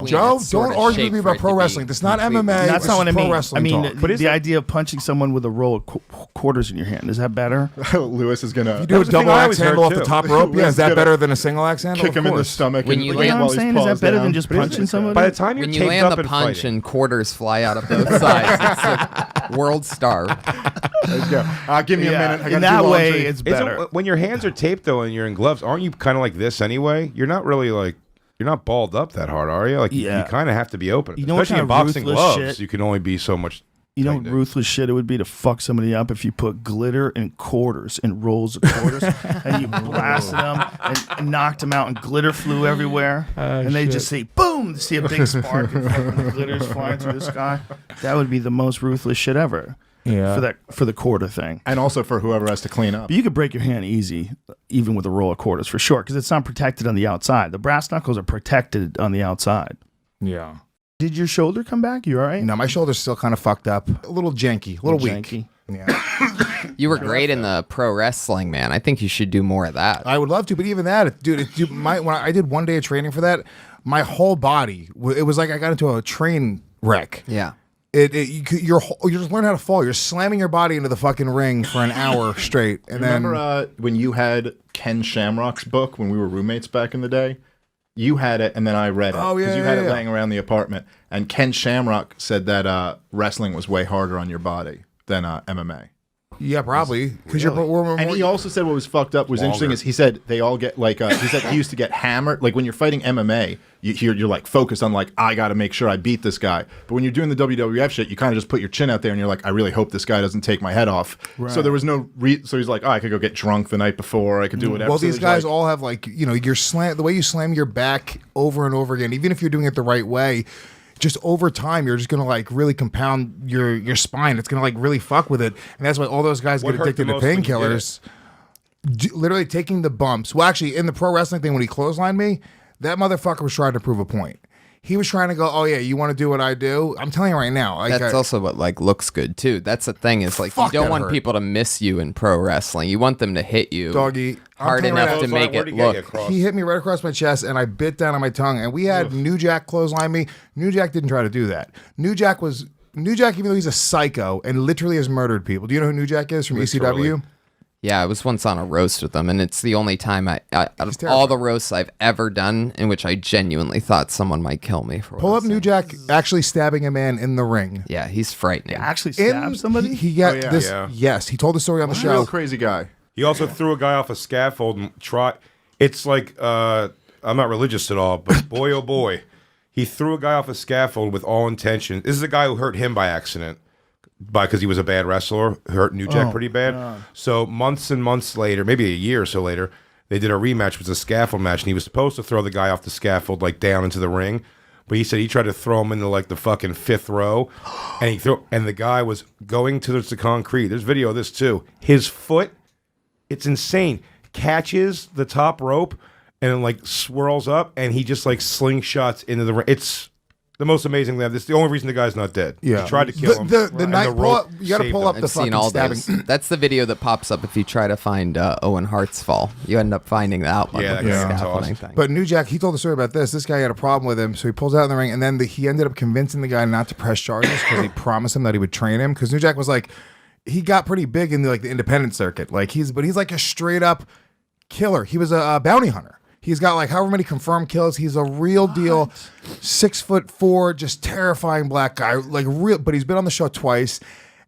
Joe, don't argue with me about pro wrestling. That's not MMA. That's not what I mean. I mean, but the idea of punching someone with a roll of quarters in your hand, is that better? Lewis is gonna. You do a double axe handle off the top rope. Yeah, is that better than a single axe handle? Kick him in the stomach. When you land, I'm saying, is that better than just punching somebody? By the time you're when you land the punch and quarters fly out of both sides, it's a world star. Give me a minute. In that way, it's better. When your hands are taped though and you're in gloves, aren't you kind of like this anyway? You're not really like. You're not balled up that hard, are you? Like you kind of have to be open, especially in boxing gloves. You can only be so much. You know, ruthless shit it would be to fuck somebody up if you put glitter and quarters and rolls of quarters and you blasted them and knocked them out and glitter flew everywhere and they just say boom, see a big spark and fucking glitter's flying through the sky. That would be the most ruthless shit ever. Yeah, for the quarter thing, and also for whoever has to clean up. But you could break your hand easy, even with a roll of quarters for sure, because it's not protected on the outside. The brass knuckles are protected on the outside. Yeah. Did your shoulder come back? You all right? No, my shoulder's still kind of fucked up, a little janky, a little weak. Janky. Yeah. You were great in the pro wrestling, man. I think you should do more of that. I would love to, but even that, dude, when I did 1 day of training for that, my whole body, it was like I got into a train wreck. Yeah. You just learn how to fall. You're slamming your body into the fucking ring for an hour straight. And remember when you had Ken Shamrock's book when we were roommates back in the day? You had it, and then I read it. Oh, yeah, because you had it laying around the apartment. And Ken Shamrock said that wrestling was way harder on your body than MMA. Yeah, probably. Because and he also said what was fucked up was interesting is he said they all get like he said he used to get hammered. Like when you're fighting MMA, you're like focused on like I got to make sure I beat this guy. But when you're doing the WWF shit, you kind of just put your chin out there and you're like I really hope this guy doesn't take my head off. Right. So there was no so he's like I could go get drunk the night before. I could do whatever. Well, so these guys all have like your the way you slam your back over and over again, even if you're doing it the right way. Just over time, you're just gonna like really compound your spine. It's gonna like really fuck with it, and that's why all those guys get addicted to painkillers. Literally taking the bumps. Well, actually, in the pro wrestling thing, when he clotheslined me, that motherfucker was trying to prove a point. He was trying to go, oh yeah, you want to do what I do? I'm telling you right now. Like, that's also what like looks good too. That's the thing is like you don't want people to miss you in pro wrestling. You want them to hit you, doggy, hard enough to make it look. He hit me right across my chest, and I bit down on my tongue. And we had New Jack clothesline me. New Jack didn't try to do that. New Jack, even though he's a psycho and literally has murdered people. Do you know who New Jack is from ECW? Yeah, I was once on a roast with them, and it's the only time out of all the roasts I've ever done in which I genuinely thought someone might kill me. For Pull up New Jack actually stabbing a man in the ring. Yeah, he's frightening. Actually stabbed somebody? Yes, he told the story on the show. Real crazy guy. He also threw a guy off a scaffold and it's like, I'm not religious at all, but boy, oh boy, he threw a guy off a scaffold with all intention. This is a guy who hurt him by accident. Because he was a bad wrestler, hurt New Jack pretty bad. God. So months and months later, maybe a year or so later, they did a rematch. It was a scaffold match, and he was supposed to throw the guy off the scaffold like down into the ring, but he said he tried to throw him into like the fucking 5th row, and the guy was going towards the concrete. There's video of this too. His foot, it's insane, catches the top rope and then like swirls up, and he just like slingshots into the ring. It's the most amazing thing. This is the only reason the guy's not dead. Yeah, he tried to kill him. The night you got to pull up the fucking stabbing. That's the video that pops up if you try to find Owen Hart's fall. You end up finding that one. Yeah, that's awesome. Thing. But New Jack, he told the story about this. This guy had a problem with him, so he pulls out in the ring, and then he ended up convincing the guy not to press charges because he promised him that he would train him. Because New Jack was like, he got pretty big in the independent circuit. Like he's like a straight up killer. He was a bounty hunter. He's got like however many confirmed kills. He's a real deal, 6'4", just terrifying black guy. Like real, but he's been on the show twice,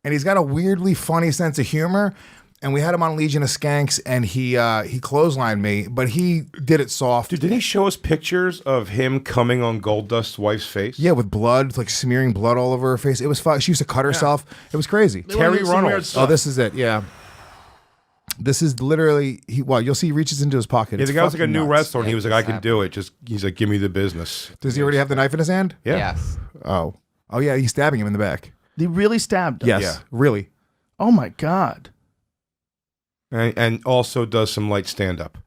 and he's got a weirdly funny sense of humor. And we had him on Legion of Skanks, and he clotheslined me, but he did it soft. Dude, didn't he show us pictures of him coming on Goldust's wife's face? Yeah, with blood, like smearing blood all over her face. It was fun. She used to cut herself. It was crazy. Terry Runnels. Oh, this is it. Yeah. This is literally you'll see he reaches into his pocket. Yeah, the guy was like a new wrestler, and he was like, I can do it. He's like, give me the business. Does he already have the knife in his hand? Yeah. Yes. Oh yeah, he's stabbing him in the back. He really stabbed him? Yes, yeah. Really. Oh my God. And also does some light stand-up.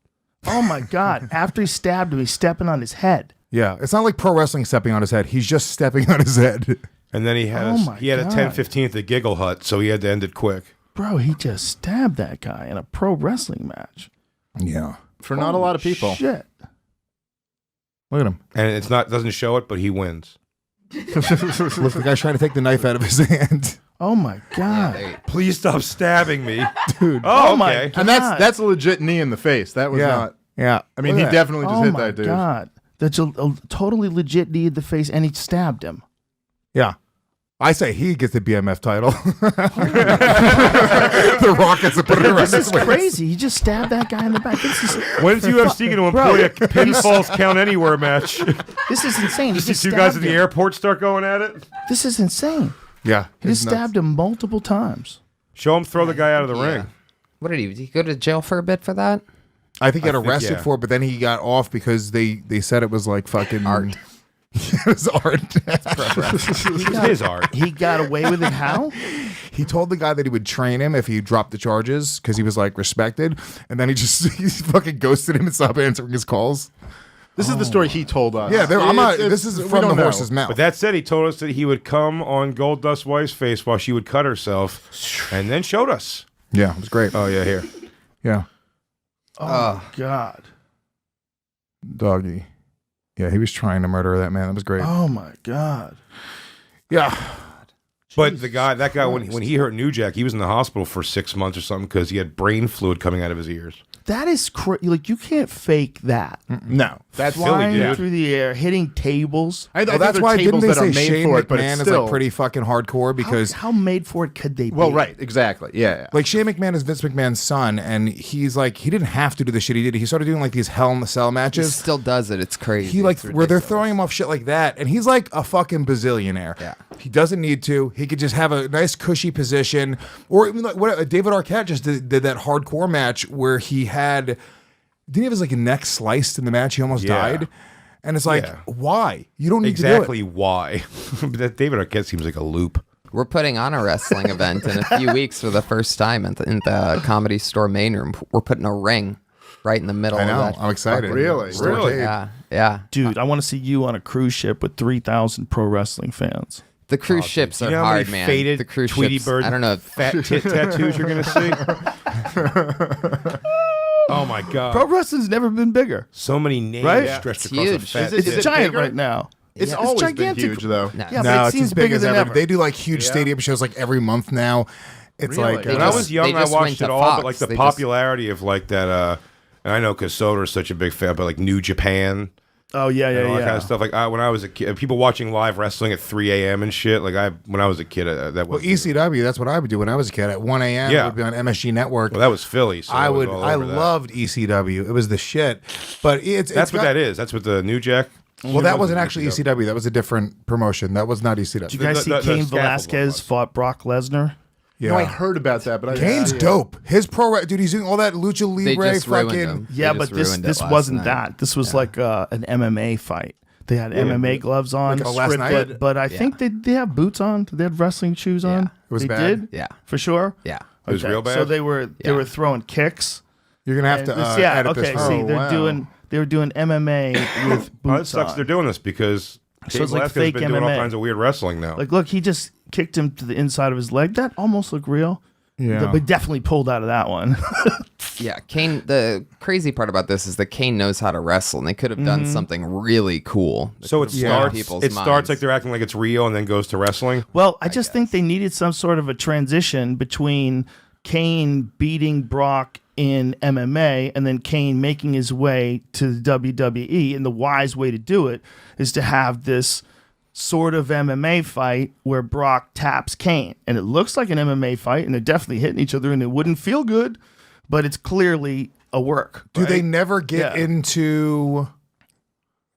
Oh my God. After he stabbed him, he's stepping on his head. Yeah, it's not like pro wrestling stepping on his head. He's just stepping on his head. And then he had a 10-15 at the Giggle Hut, so he had to end it quick. Bro, he just stabbed that guy in a pro wrestling match. Yeah. For not a lot of people. Shit. Look at him. and it's not doesn't show it, but he wins. Look, the guy's trying to take the knife out of his hand. Oh my god. Please stop stabbing me, Dude. Oh, my okay. God. And that's a legit knee in the face. That was Yeah. not. Yeah. I mean, Look he at that. definitely just Oh hit my that dude. god. That's a totally legit knee in the face, and he stabbed him. Yeah. I say he gets the BMF title. The Rock gets to put it around This his is waist. crazy. He just stabbed that guy in the back. When's UFC going to employ a pinfalls count anywhere match? This is insane. He Just just see two guys in stabbed the him. airport start going at it. This is insane. Yeah. He just stabbed him multiple times. Show him throw the guy out of the ring. What did he go to jail for a bit for that? I think he got I think, arrested yeah. for it, but then he got off because they said it was like fucking Art. It was art. It's his art. He got away with it. How? He told the guy that he would train him if he dropped the charges because he was like respected, and then he fucking ghosted him and stopped answering his calls. This is the story he told us. Yeah, I'm not. It's- This is we from don't the know. horse's mouth. But that said, he told us that he would come on Gold Dust Wife's face while she would cut herself, and then showed us. Yeah, it was great. Oh yeah, here. Yeah, Oh god. doggy. Yeah, he was trying to murder that man. That was great. Oh my god. Yeah, But that guy, when he hurt New Jack, he was in the hospital for 6 months or something because he had brain fluid coming out of his ears. That is like you can't fake that. No, that's Flying dude. through the air, hitting tables. I well, think that's they're why didn't tables they that are say made Shane for it, but McMahon it's is still like pretty fucking hardcore because How made for it could they be? well, right, exactly, yeah. like Shane McMahon is Vince McMahon's son, and he's like he didn't have to do the shit he did. He started doing like these Hell in the Cell He matches. still does it. It's crazy. He like It's where they're ridiculous. throwing him off shit like that, and he's like a fucking bazillionaire. Yeah. He doesn't need to. He could just have a nice cushy position, or even like what David Arquette just did that hardcore match where he had. Didn't he have his like neck sliced in the match? He almost Yeah. died, and it's like Yeah. why you don't need Exactly to do it. why. But that David Arquette seems like a loop. We're putting on a wrestling event in a few weeks for the first time in the Comedy Store main room. We're putting a ring right in the middle I know. of that. I'm excited. Really? Really? Yeah, yeah. Dude, I want to see you on a cruise ship with 3,000 pro wrestling fans. The cruise ships Do are you know how many hard, man. faded The cruise Tweety ships. Bird I don't know. fat tit tattoos you're gonna see. Oh my god! Pro wrestling's never been bigger. So many names Right? stretched It's across huge. a fat. Is It's it giant bigger? right now. It's Yeah. always gigantic. been huge, though. No. Yeah, No, but it it's seems as big bigger as than ever. ever. They do like huge Yeah. stadium shows like every month now. It's Really? like They When I just- was young, they I just watched went it to all, Fox. but like the They just- popularity of like that. And I know because Soder's such a big fan, but like New Japan Oh yeah, and all yeah, that yeah. kind of stuff. Like when I was a kid, people watching live wrestling at 3 a.m. and shit. Like when I was a kid, that well, was ECW. That's what I would do when I was a kid. At 1 a.m. Yeah. it would be on MSG Network. Well, that was Philly. So I it was would. all I over that. loved ECW. It was the shit. But That's what that is. That's what the New Jack. Well, that wasn't actually ECW. That was a different promotion. That was not ECW. Did you guys see the Cain scaffold one Velasquez was. fought Brock Lesnar? Yeah. No, I heard about that, but I didn't Kane's see it. dope. His dude, he's doing all that lucha They libre just ruined fucking. him. Yeah, They but just this ruined it this last wasn't night. that. This was like an MMA fight. They had MMA gloves on, Like a last night? but I think they have boots on. They had wrestling shoes on. Yeah. It was they bad? did, Yeah, for sure. yeah. It was real bad. So they were Yeah. throwing kicks. You're gonna have And to this- yeah, edit okay. this. See, Oh, they're wow. they were doing MMA with Oh, that boots sucks. on. They're doing this because So Cain it's like Velasquez has fake been doing all MMA. kinds of weird wrestling now. Like, look, he just kicked him to the inside of his leg. That almost looked real. Yeah. But definitely pulled out of that one. Yeah, Kane. The crazy part about this is that Kane knows how to wrestle, and they could have done something really cool. that so could it have blown starts. people's It starts minds. like they're acting like it's real, and then goes to wrestling. Well, I just think they needed some sort of a transition between Kane beating Brock in MMA and then Kane making his way to the WWE. And the wise way to do it is to have this sort of MMA fight where Brock taps Kane. And it looks like an MMA fight, and they're definitely hitting each other, and it wouldn't feel good, but it's clearly a work. Do they right? never get Yeah. into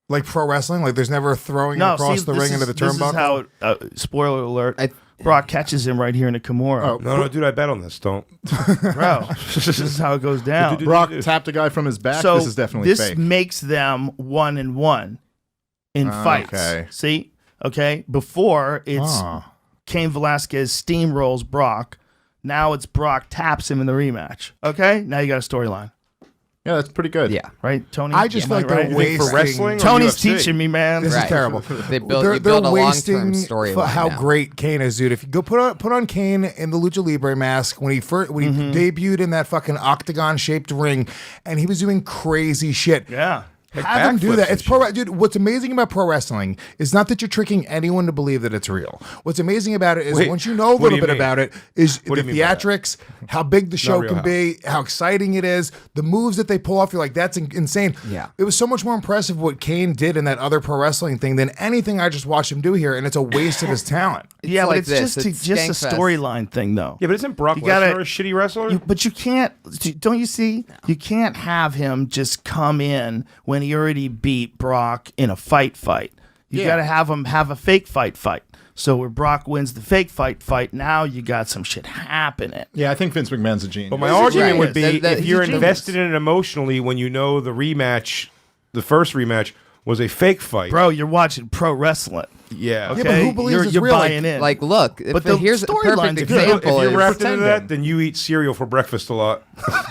like pro wrestling? Like there's never throwing across the ring into the This turnbuckle. is how, spoiler alert, I- Brock catches him right here in a Kimura. Oh, No, dude, I bet on this. Don't. Bro, this is how it goes down. Brock tapped a guy from his back. So This is definitely this fake. makes them 1-1 in fights. okay. See, okay. Before it's Ah. Cain Velasquez steamrolls Brock. Now it's Brock taps him in the rematch. Okay, now you got a storyline, Yeah, that's pretty good. Yeah, right, Tony? I just Am feel like right? they're You think for wasting. wrestling? or Tony's UFC? teaching me, man. This Right. is terrible. They build. They're you build a wasting long-term story. how now. great Kane is, dude. If you go put on Kane in the Lucha Libre mask when he debuted in that fucking octagon shaped ring, and he was doing crazy shit. Yeah. Have them do backflips that. and It's dude. What's amazing about pro wrestling is not that you're tricking anyone to believe that it's real. What's amazing about it is Wait, once you know a what do little you bit mean? about it, is What the do you mean by that? theatrics, how big the show real can how. be, how exciting it is, the moves that they pull off. You're like, that's insane. Yeah. It was so much more impressive what Kane did in that other pro wrestling thing than anything I just watched him do here, and it's a waste of his talent. Yeah, like but it's this. just It's just a Skankfest. storyline thing, though. Yeah, but isn't Brock You gotta- Lesnar a shitty wrestler? But you can't. Don't you see? You can't have him just come in when he already beat Brock in a fight. You got to have him have a fake fight. So where Brock wins the fake fight, now you got some shit happening. Yeah, I think Vince McMahon's a genius. But my He's a argument genius. would be That- if he's you're a genius. invested in it emotionally when you know the rematch, the first rematch was a fake fight. Bro, you're watching pro wrestling. Yeah. Okay, but who believes you're, it's you're real? buying in. Like, look, But the here's a storyline's perfect good. example. If you're is- wrapped into that, pretending. then you eat cereal for breakfast a lot.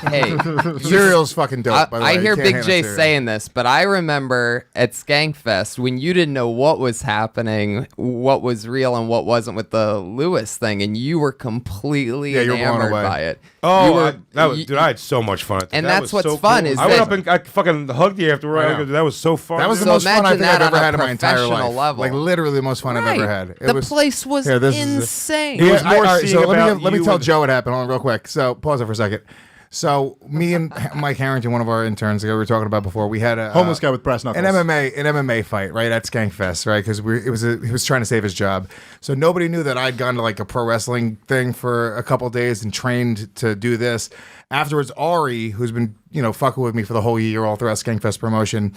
hey, Cereal's fucking dope. by the way. I You hear can't Big hate on J cereal. saying this, but I remember at Skankfest when you didn't know what was happening, what was real and what wasn't with the Lewis thing, and you were completely Yeah, you were blown enamored away. by it. Oh, You were- dude, I had so much fun. At that. And That that's was what's so fun cool. is I went that- up and I fucking hugged you after. I know. That was so fun. That was the dude. most fun I imagine think I've that ever on a had in my entire professional life. level. Like literally the most fun I've ever had. It The was, place was Here, this is- insane. It was more all right, seeing so about let me you tell and- Joe what happened. Hold on real quick. So pause it for a second. So me and Mike Harrington, one of our interns, that we were talking about before, we had a Homeless guy with brass knuckles. an MMA fight right at Skankfest, right? Because he was trying to save his job. So nobody knew that I'd gone to like a pro wrestling thing for a couple days and trained to do this. Afterwards, Ari, who's been fucking with me for the whole year all throughout Skankfest promotion,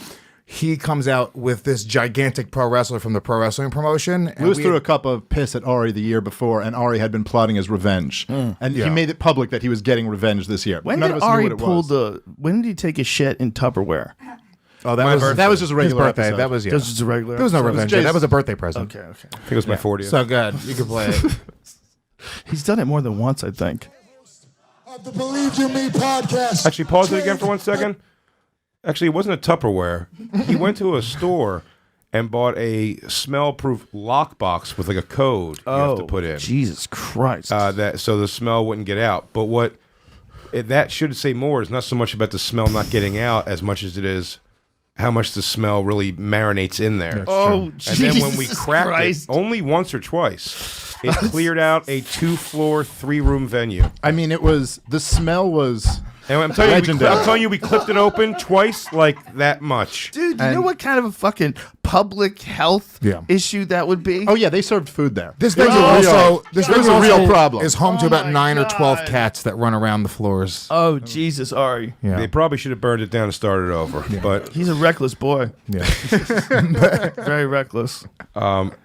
he comes out with this gigantic pro wrestler from the pro wrestling promotion. And Lewis we threw had- a cup of piss at Ari the year before, and Ari had been plotting his revenge. And Yeah. he made it public that he was getting revenge this year. when None did of us knew Ari what it pull was. the? When did he take his shit in Tupperware? Oh, that was just a regular his birthday. episode. That was This is a regular. There was no episode. revenge. Jay's- That was a birthday present. Okay. I think it was my 40th. So good. You could play it. He's done it more than once, I think. Of the Believe You Me podcast. Actually, pause it again for 1 second. Actually, it wasn't a Tupperware. He went to a store and bought a smell-proof lockbox with like a code you have to put in. Jesus Christ. That so the smell wouldn't get out. But what that should say more is not so much about the smell not getting out as much as it is how much the smell really marinates in there. oh, And Jesus then when we cracked Christ. it, only once or twice, it cleared out a 2-floor, 3-room venue. I mean, the smell was... And I'm telling Legendary. you, we clipped it open twice, like that much. Dude, you know what kind of a fucking public health Yeah. issue that would be? Oh, yeah, they served food there. This venue It was also it was a real problem. is home to Oh about my 9 or 12 God. cats that run around the floors. Oh, Jesus, Ari. Yeah. They probably should have burned it down and started over. But He's a reckless boy. Yeah. Very reckless.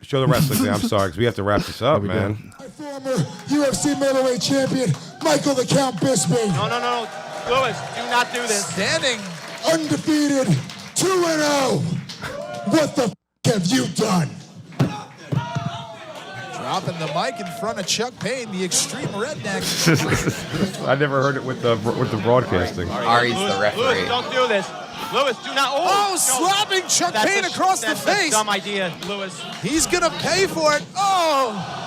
show the wrestling thing. I'm sorry, because we have to wrap this up, man. My former UFC middleweight champion, Michael the Count Bisping. No. Lewis, do not do this. Standing. Undefeated 2-0. What the have you done? Dropping the mic in front of Chuck Payne, the extreme redneck. I never heard it with the broadcasting. Ari's the referee. Lewis, don't do this. Lewis, do not. Oh, Oh, slapping Chuck Payne across the that's face. a dumb idea, Lewis. He's gonna pay for it. Oh,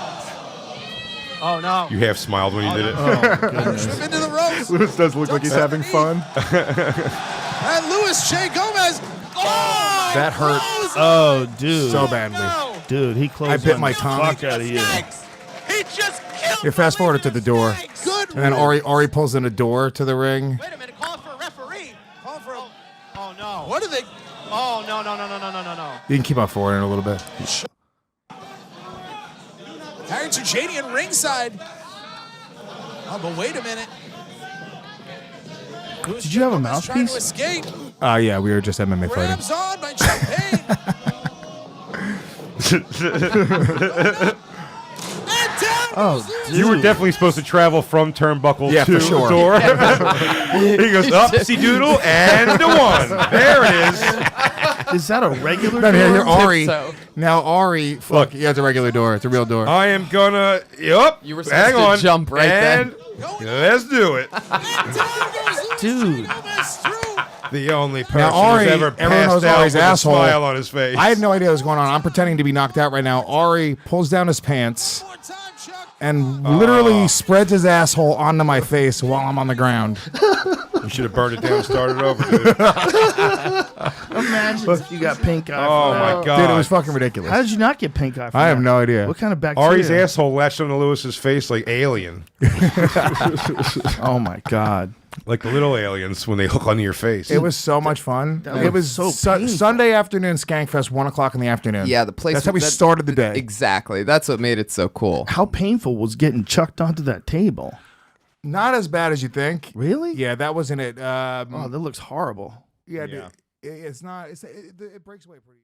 Oh, no. You half smiled when you did it. push him into the ropes. Lewis does look like he's having fun. And Luis Che Gomez. Oh, That hurt Oh, dude. so badly. Dude, he closed I bit my tongue. fuck out of you. he just killed. Yeah, fast forward to the door. Good. And then Ari pulls in a door to the ring. Wait a minute. Call for a referee. Call for a- Oh, no. What are they? Oh, no. You can keep on forwarding a little bit. Harrington Janian ringside. Oh, but wait a minute. Did you have a Trying mouthpiece? to escape. Yeah, we were just MMA fighting. Grabs on by Chuck Payne. And down Oh, goes Lewis. dude. You were definitely supposed to travel from turnbuckle Yeah, to for sure. the door. He goes, upsy doodle, and the one. There it is. Is that a regular No, here, door? Ari. so. Now Ari, fuck, yeah, it's a regular door. It's a real door. I am gonna, You were supposed hang to on. jump right and let's do it. And down goes Lewis. Dude. Gomez through. The only person Now, Ari, who's ever everyone knows passed out Ari's with asshole. a smile on his face. I had no idea what was going on. I'm pretending to be knocked out right now. Ari pulls down his pants More time, Chuck. and literally spreads his asshole onto my face while I'm on the ground. You should have burned it down and started over, dude. Imagine if you got pink eye. Oh from that. my god, Dude, it was fucking ridiculous. How did you not get pink eye? From I have that? no idea. What kind of bacteria? Ari's asshole latched onto Lewis's face like Alien, Oh my god. like the little aliens when they hook onto your face. It was so much fun. It was so painful. Sunday afternoon, Skankfest, 1 o'clock in the afternoon. Yeah, the place. That's how we started the day. Exactly. That's what made it so cool. How painful was getting chucked onto that table? Not as bad as you think. Really? Yeah, that wasn't it. Oh, that looks horrible. Yeah, it's not. It breaks away pretty.